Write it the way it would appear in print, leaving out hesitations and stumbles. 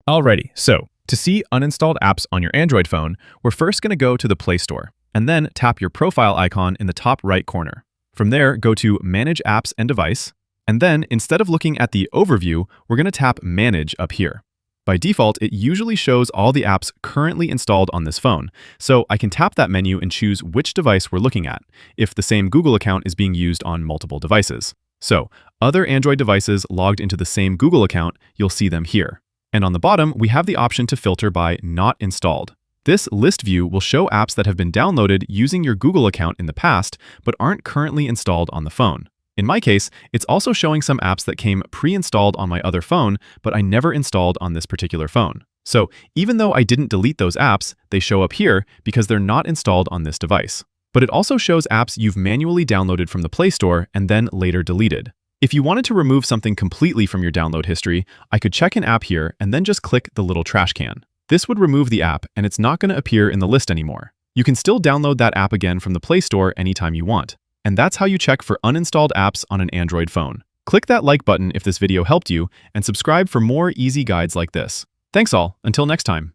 Alrighty, so to see uninstalled apps on your Android phone, we're first going to go to the Play Store and then tap your profile icon in the top right corner. From there, go to Manage Apps and Device, and then instead of looking at the overview, we're going to tap Manage up here. By default, it usually shows all the apps currently installed on this phone, so I can tap that menu and choose which device we're looking at, if the same Google account is being used on multiple devices. So, other Android devices logged into the same Google account, you'll see them here. And on the bottom, we have the option to filter by Not Installed. This list view will show apps that have been downloaded using your Google account in the past, but aren't currently installed on the phone. In my case, it's also showing some apps that came pre-installed on my other phone, but I never installed on this particular phone. So even though I didn't delete those apps, they show up here because they're not installed on this device. But it also shows apps you've manually downloaded from the Play Store and then later deleted. If you wanted to remove something completely from your download history, I could check an app here and then just click the little trash can. This would remove the app and it's not going to appear in the list anymore. You can still download that app again from the Play Store anytime you want. And that's how you check for uninstalled apps on an Android phone. Click that like button if this video helped you and subscribe for more easy guides like this. Thanks all, until next time.